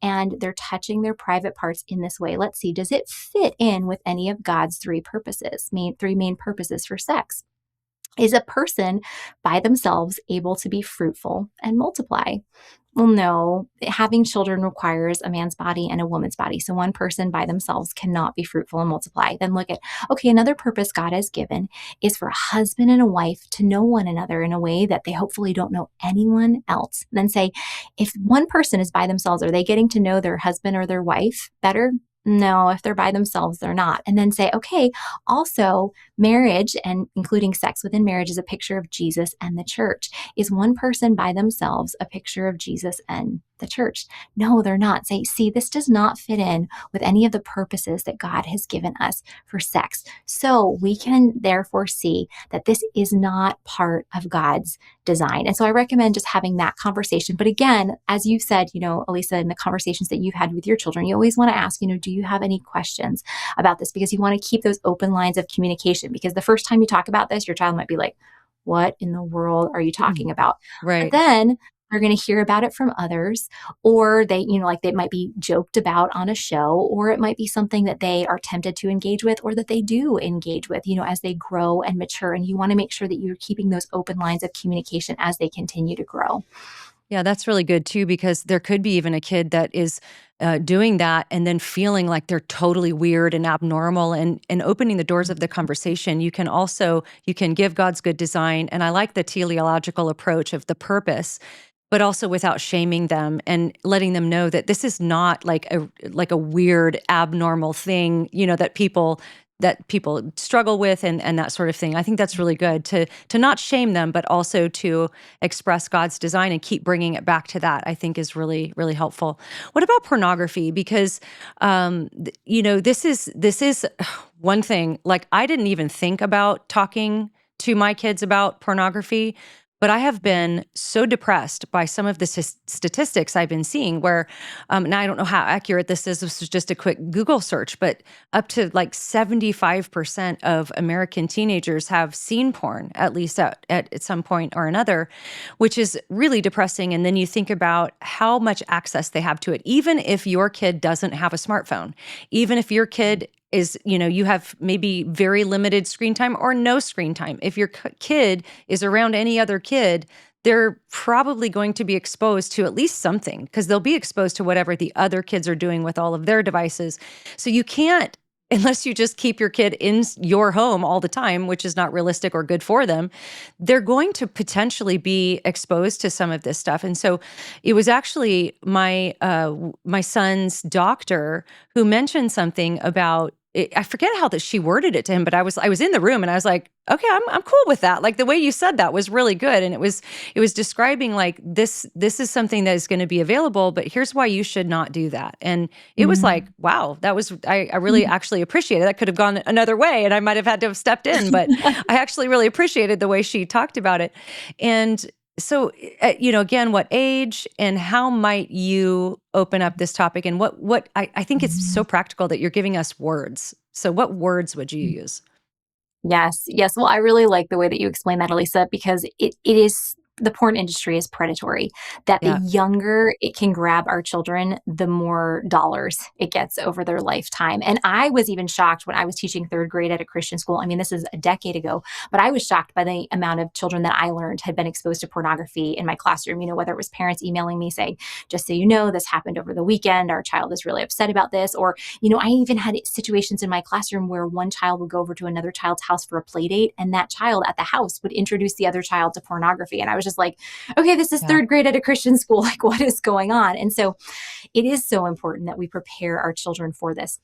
and they're touching their private parts in this way, let's see, does it fit in with any of God's 3 purposes, 3 main purposes for sex? Is a person by themselves able to be fruitful and multiply? Well, no. Having children requires a man's body and a woman's body. So one person by themselves cannot be fruitful and multiply. Then look at, okay, another purpose God has given is for a husband and a wife to know one another in a way that they hopefully don't know anyone else. And then say, if one person is by themselves, are they getting to know their husband or their wife better? No, if they're by themselves, they're not. And then say, okay, also marriage and including sex within marriage is a picture of Jesus and the church. Is one person by themselves a picture of Jesus and the church? No, they're not. Say, see, this does not fit in with any of the purposes that God has given us for sex. So we can therefore see that this is not part of God's design. And so I recommend just having that conversation. But again, as you've said, Alisa, in the conversations that you've had with your children, you always want to ask, do you have any questions about this? Because you want to keep those open lines of communication, because the first time you talk about this, your child might be like, what in the world are you talking about? But Right. then they're going to hear about it from others, or they, like they might be joked about on a show, or it might be something that they are tempted to engage with, or that they do engage with, as they grow and mature. And you want to make sure that you're keeping those open lines of communication as they continue to grow. Yeah, that's really good too, because there could be even a kid that is doing that and then feeling like they're totally weird and abnormal, and opening the doors of the conversation. You can give God's good design, and I like the teleological approach of the purpose, but also without shaming them and letting them know that this is not like a weird abnormal thing, that people struggle with, and that sort of thing. I think that's really good to not shame them, but also to express God's design and keep bringing it back to that. I think is really, really helpful. What about pornography? Because this is one thing. Like, I didn't even think about talking to my kids about pornography, but I have been so depressed by some of the statistics I've been seeing where, now I don't know how accurate this is. This was just a quick Google search, but up to like 75% of American teenagers have seen porn, at least at some point or another, which is really depressing. And then you think about how much access they have to it. Even if your kid doesn't have a smartphone, even if your kid is, you have maybe very limited screen time or no screen time. If your kid is around any other kid, they're probably going to be exposed to at least something, because they'll be exposed to whatever the other kids are doing with all of their devices. So you can't, unless you just keep your kid in your home all the time, which is not realistic or good for them, they're going to potentially be exposed to some of this stuff. And so it was actually my son's doctor who mentioned something about it. I forget how that she worded it to him, but I was in the room and I was like, okay, I'm cool with that. Like, the way you said that was really good, and it was describing like this is something that is going to be available, but here's why you should not do that. And it was like, wow, that was I really actually appreciated it. That could have gone another way, and I might have had to have stepped in, but I actually really appreciated the way she talked about it. And so, again, what age and how might you open up this topic? And what I think it's so practical that you're giving us words. So what words would you use? Yes, yes. Well, I really like the way that you explain that, Elisa, because it is, the porn industry is predatory. That the Yeah. younger it can grab our children, the more dollars it gets over their lifetime. And I was even shocked when I was teaching third grade at a Christian school. I mean, this is a decade ago, but I was shocked by the amount of children that I learned had been exposed to pornography in my classroom. Whether it was parents emailing me saying, just so you know, this happened over the weekend. Our child is really upset about this. Or, I even had situations in my classroom where one child would go over to another child's house for a play date, and that child at the house would introduce the other child to pornography. And I was just like, okay, this is Yeah. third grade at a Christian school. Like, what is going on? And so it is so important that we prepare our children for this.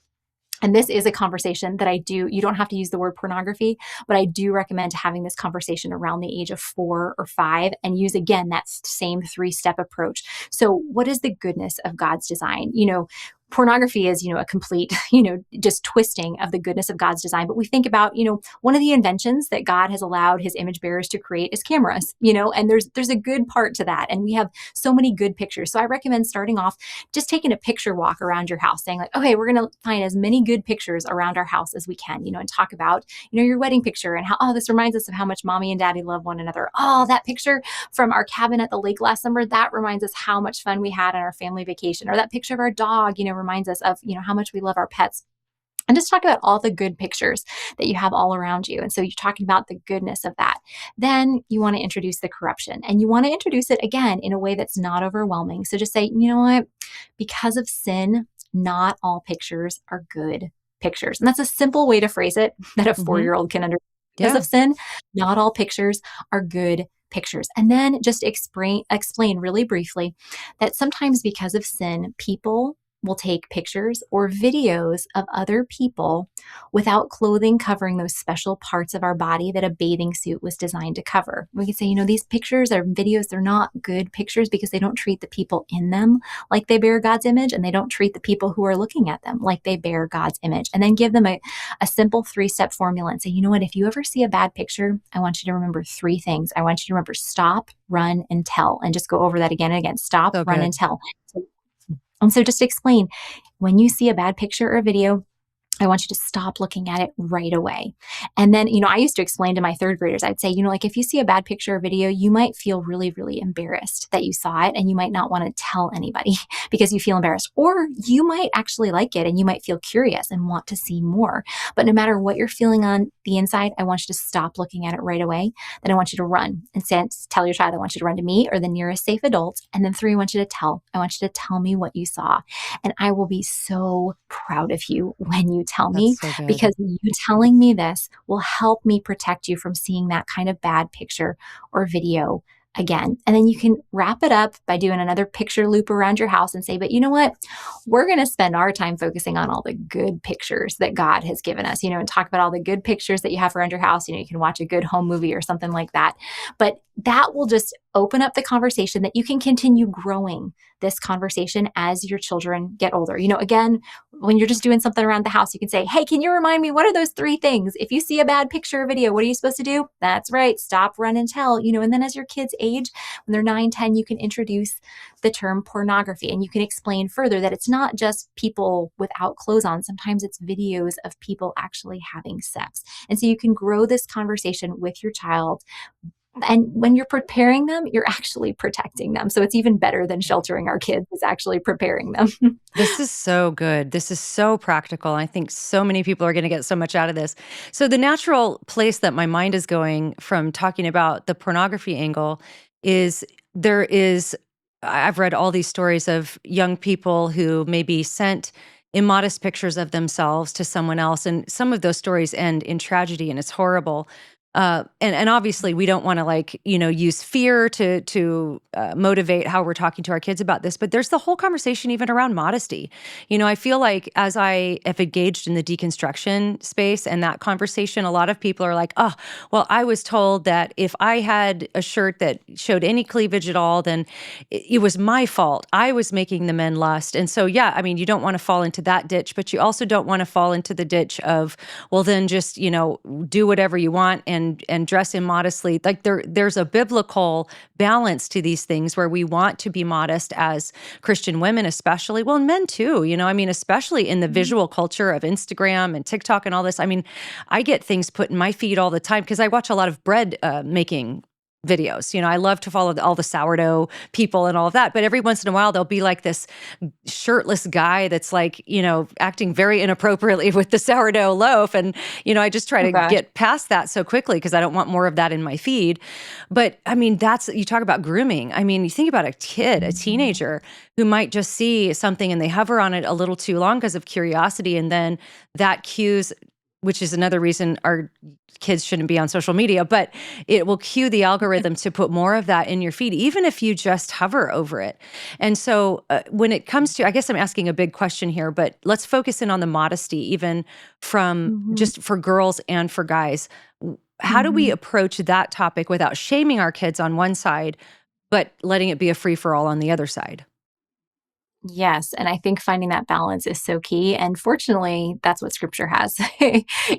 And this is a conversation that you don't have to use the word pornography, but I do recommend having this conversation around the age of 4 or 5, and use, again, that same 3-step approach. So what is the goodness of God's design? Pornography is, a complete, just twisting of the goodness of God's design. But we think about, one of the inventions that God has allowed his image bearers to create is cameras, and there's a good part to that. And we have so many good pictures. So I recommend starting off just taking a picture walk around your house, saying like, okay, we're going to find as many good pictures around our house as we can, and talk about, your wedding picture and how, oh, this reminds us of how much mommy and daddy love one another. Oh, that picture from our cabin at the lake last summer, that reminds us how much fun we had on our family vacation. Or that picture of our dog, reminds us of, how much we love our pets. And just talk about all the good pictures that you have all around you. And so you're talking about the goodness of that. Then you want to introduce the corruption, and you want to introduce it again in a way that's not overwhelming. So just say, you know what? Because of sin, not all pictures are good pictures. And that's a simple way to phrase it that a 4-year-old can understand. Because Yeah. of sin, not all pictures are good pictures. And then just explain really briefly that sometimes because of sin, people will take pictures or videos of other people without clothing covering those special parts of our body that a bathing suit was designed to cover. We can say, you know, these pictures or videos, they're not good pictures because they don't treat the people in them like they bear God's image, and they don't treat the people who are looking at them like they bear God's image. And then give them a simple 3-step formula and say, you know what, if you ever see a bad picture, I want you to remember 3 things. I want you to remember stop, run, and tell, and just go over that again and again. Stop, So run, and good. tell. And so just explain, when you see a bad picture or video, I want you to stop looking at it right away. And then, I used to explain to my 3rd graders, I'd say, like if you see a bad picture or video, you might feel really, really embarrassed that you saw it, and you might not want to tell anybody because you feel embarrassed. Or you might actually like it and you might feel curious and want to see more. But no matter what you're feeling on the inside, I want you to stop looking at it right away. Then I want you to run and tell your child, I want you to run to me or the nearest safe adult. And then 3, I want you to tell. I want you to tell me what you saw. And I will be so proud of you when you tell That's me, so good. because you telling me this will help me protect you from seeing that kind of bad picture or video again. And then you can wrap it up by doing another picture loop around your house and say, but you know what? We're going to spend our time focusing on all the good pictures that God has given us, and talk about all the good pictures that you have around your house. You can watch a good home movie or something like that. But that will just open up the conversation that you can continue growing this conversation as your children get older. Again, when you're just doing something around the house, you can say, hey, can you remind me, what are those 3 things? If you see a bad picture or video, what are you supposed to do? That's right. Stop, run, and tell. And then as your kids age, when they're 9, 10, you can introduce the term pornography, and you can explain further that it's not just people without clothes on. Sometimes it's videos of people actually having sex. And so you can grow this conversation with your child. And when you're preparing them, you're actually protecting them. So it's even better than sheltering our kids, is actually preparing them. This is so good. This is so practical. I think so many people are going to get so much out of this. So, the natural place that my mind is going from talking about the pornography angle is there is, I've read all these stories of young people who maybe sent immodest pictures of themselves to someone else. And some of those stories end in tragedy, and it's horrible. And obviously we don't want to use fear to motivate how we're talking to our kids about this, but there's the whole conversation even around modesty. I feel like as I have engaged in the deconstruction space and that conversation, a lot of people are like, oh, well, I was told that if I had a shirt that showed any cleavage at all, then it was my fault. I was making the men lust. And so, yeah, I mean, you don't want to fall into that ditch, but you also don't want to fall into the ditch of, well, then just, do whatever you want and dress immodestly. Like there's a biblical balance to these things where we want to be modest as Christian women, especially, well, and men too, I mean, especially in the visual culture of Instagram and TikTok and all this. I mean, I get things put in my feed all the time because I watch a lot of bread making videos. I love to follow all the sourdough people and all of that. But every once in a while, there'll be like this shirtless guy that's acting very inappropriately with the sourdough loaf. And, I just try Oh, to gosh. get past that so quickly because I don't want more of that in my feed. But I mean, you talk about grooming. I mean, you think about a kid, a Mhm. teenager who might just see something and they hover on it a little too long because of curiosity. And then that cues, which is another reason our kids shouldn't be on social media, but it will cue the algorithm to put more of that in your feed, even if you just hover over it. And so when it comes to, I guess I'm asking a big question here, but let's focus in on the modesty, even from Mhm. just for girls and for guys. How do we Mhm. approach that topic without shaming our kids on one side, but letting it be a free for all on the other side? Yes, and I think finding that balance is so key, and fortunately, that's what scripture has,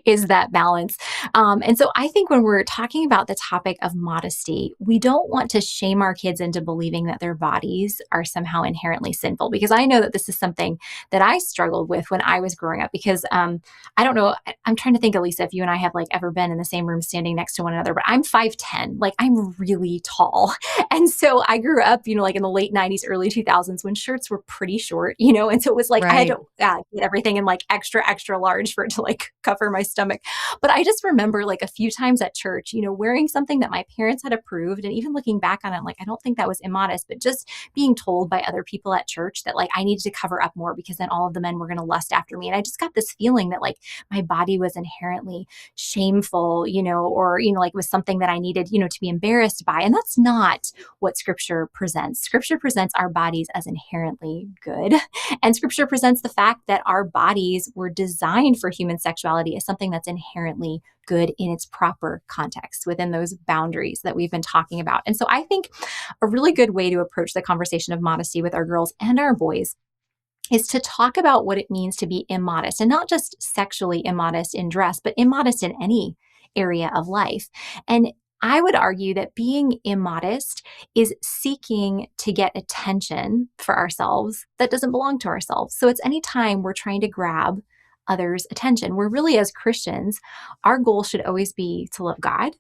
is that balance. And so I think when we're talking about the topic of modesty, we don't want to shame our kids into believing that their bodies are somehow inherently sinful, because I know that this is something that I struggled with when I was growing up, because I don't know, I'm trying to think, Alisa, if you and I have ever been in the same room standing next to one another, but I'm 5'10", I'm really tall. And so I grew up, in the late 90s, early 2000s, when shirts were pretty short, and so it was like I had Right. to get everything in like extra, extra large for it to like cover my stomach. But I just remember like a few times at church, wearing something that my parents had approved. And even looking back on it, like, I don't think that was immodest, but just being told by other people at church that like I needed to cover up more because then all of the men were going to lust after me. And I just got this feeling that like my body was inherently shameful, or, like was something that I needed, to be embarrassed by. And that's not what scripture presents. Scripture presents our bodies as inherently good. And scripture presents the fact that our bodies were designed for human sexuality as something that's inherently good in its proper context within those boundaries that we've been talking about. And so I think a really good way to approach the conversation of modesty with our girls and our boys is to talk about what it means to be immodest, and not just sexually immodest in dress, but immodest in any area of life. And I would argue that being immodest is seeking to get attention for ourselves that doesn't belong to ourselves. So it's any time we're trying to grab others' attention. We're really, as Christians, our goal should always be to love God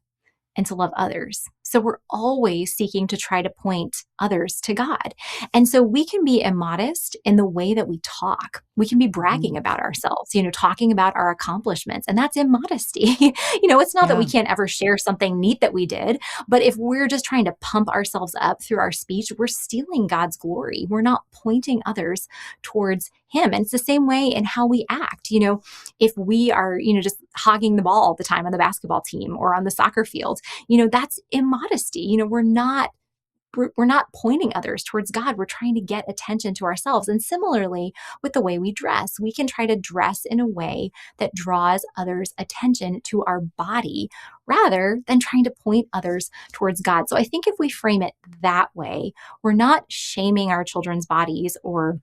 and to love others. So we're always seeking to try to point others to God. And so we can be immodest in the way that we talk. We can be bragging about ourselves, talking about our accomplishments, and that's immodesty. It's not that we Yeah. can't ever share something neat that we did, but if we're just trying to pump ourselves up through our speech, we're stealing God's glory. We're not pointing others towards Him. And it's the same way in how we act. If we are, just hogging the ball all the time on the basketball team or on the soccer field, that's immodesty. We're not pointing others towards God. We're trying to get attention to ourselves. And similarly, with the way we dress, we can try to dress in a way that draws others' attention to our body rather than trying to point others towards God. So I think if we frame it that way, we're not shaming our children's bodies or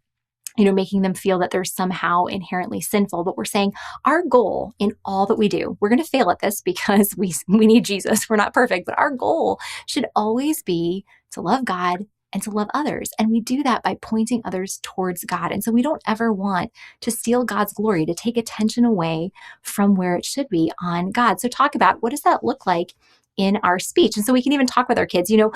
making them feel that they're somehow inherently sinful. But we're saying our goal in all that we do, we're going to fail at this because we need Jesus. We're not perfect, but our goal should always be to love God and to love others. And we do that by pointing others towards God. And so we don't ever want to steal God's glory, to take attention away from where it should be on God. So talk about, what does that look like in our speech? And so we can even talk with our kids, you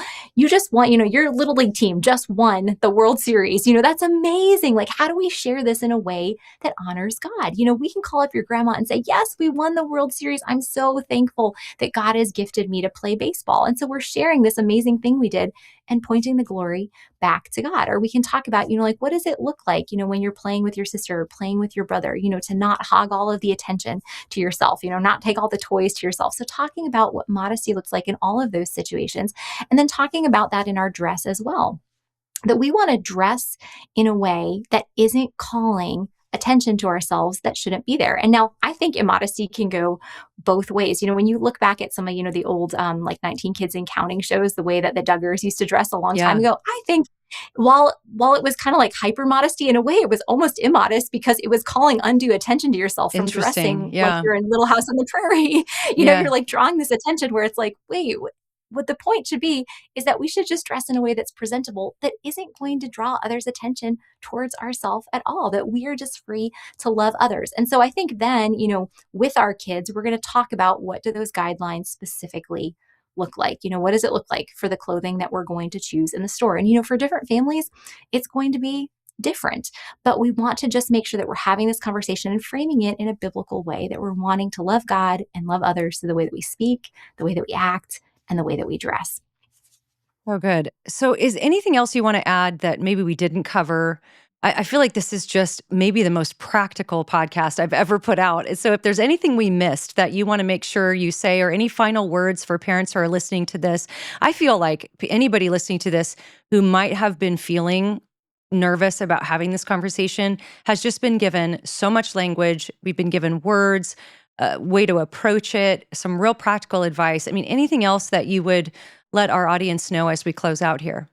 just won, your little league team just won the World Series. That's amazing. Like, how do we share this in a way that honors God? We can call up your grandma and say, yes, we won the World Series. I'm so thankful that God has gifted me to play baseball. And so we're sharing this amazing thing we did and pointing the glory back to God. Or we can talk about, like, what does it look like, when you're playing with your sister or playing with your brother, to not hog all of the attention to yourself, not take all the toys to yourself. So talking about what modesty looks like in all of those situations, and then talking about that in our dress as well, that we want to dress in a way that isn't calling attention to ourselves that shouldn't be there. And now I think immodesty can go both ways. When you look back at some of, the old like 19 Kids and Counting shows, the way that the Duggars used to dress a long time Yeah. ago, I think while it was kind of like hyper modesty, in a way, it was almost immodest because it was calling undue attention to yourself from Interesting. dressing like Yeah. you're in Little House on the Prairie. Yeah. You're like drawing this attention where it's like, wait, what the point should be is that we should just dress in a way that's presentable, that isn't going to draw others' attention towards ourselves at all, that we are just free to love others. And so I think then, with our kids, we're going to talk about, what do those guidelines specifically look like? What does it look like for the clothing that we're going to choose in the store? And, for different families, it's going to be different, but we want to just make sure that we're having this conversation and framing it in a biblical way, that we're wanting to love God and love others through the way that we speak, the way that we act, and the way that we dress. Oh, good. So, is anything else you want to add that maybe we didn't cover? I feel like this is just maybe the most practical podcast I've ever put out. So, if there's anything we missed that you want to make sure you say, or any final words for parents who are listening to this, I feel like anybody listening to this who might have been feeling nervous about having this conversation has just been given so much language. We've been given words, way to approach it, some real practical advice. I mean, anything else that you would let our audience know as we close out here?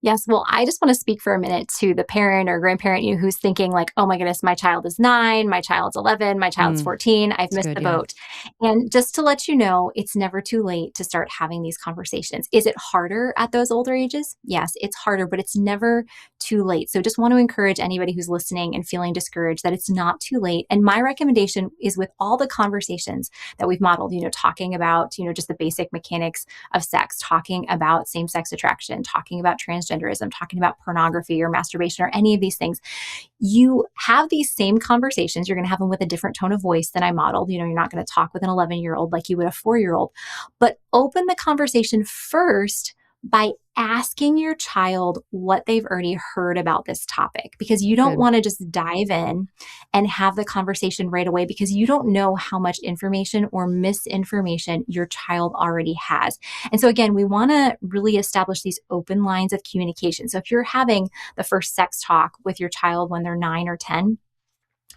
Yes. Well, I just want to speak for a minute to the parent or grandparent who's thinking like, oh my goodness, my child is 9, my child's 11, my child's Mm, 14. I've that's missed good. the Yeah. boat. And just to let you know, it's never too late to start having these conversations. Is it harder at those older ages? Yes, it's harder, but it's never too late. So just want to encourage anybody who's listening and feeling discouraged that it's not too late. And my recommendation is, with all the conversations that we've modeled, talking about, just the basic mechanics of sex, talking about same-sex attraction, talking about transgender transgenderism, talking about pornography or masturbation or any of these things, you have these same conversations. You're going to have them with a different tone of voice than I modeled. You're not going to talk with an 11-year-old like you would a 4-year-old, but open the conversation first by asking your child what they've already heard about this topic, because you don't Good. want to just dive in and have the conversation right away, because you don't know how much information or misinformation your child already has. And so again, we want to really establish these open lines of communication. So if you're having the first sex talk with your child when they're 9 or 10,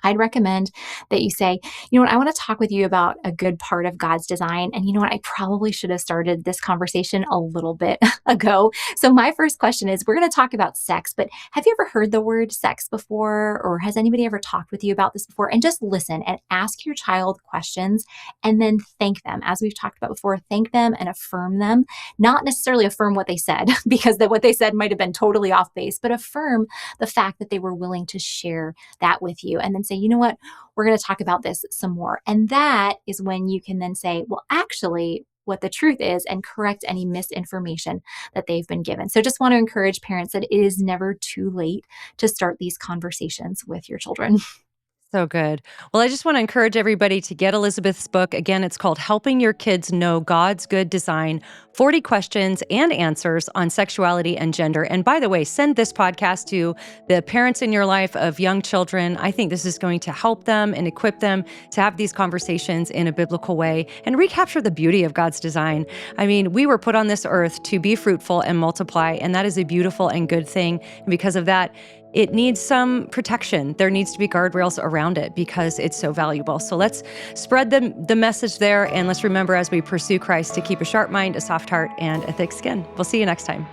I'd recommend that you say, I want to talk with you about a good part of God's design. And I probably should have started this conversation a little bit ago. So my first question is, we're going to talk about sex, but have you ever heard the word sex before? Or has anybody ever talked with you about this before? And just listen and ask your child questions and then thank them. As we've talked about before, thank them and affirm them, not necessarily affirm what they said, because what they said might have been totally off base, but affirm the fact that they were willing to share that with you. And then say, you know what, we're going to talk about this some more. And that is when you can then say, well, actually, what the truth is, and correct any misinformation that they've been given. So just want to encourage parents that it is never too late to start these conversations with your children. So good. Well, I just want to encourage everybody to get Elizabeth's book. Again, it's called Helping Your Kids Know God's Good Design, 40 Questions and Answers on Sexuality and Gender. And by the way, send this podcast to the parents in your life of young children. I think this is going to help them and equip them to have these conversations in a biblical way and recapture the beauty of God's design. I mean, we were put on this earth to be fruitful and multiply, and that is a beautiful and good thing. And because of that, it needs some protection. There needs to be guardrails around it because it's so valuable. So let's spread the message there, and let's remember as we pursue Christ to keep a sharp mind, a soft heart, and a thick skin. We'll see you next time.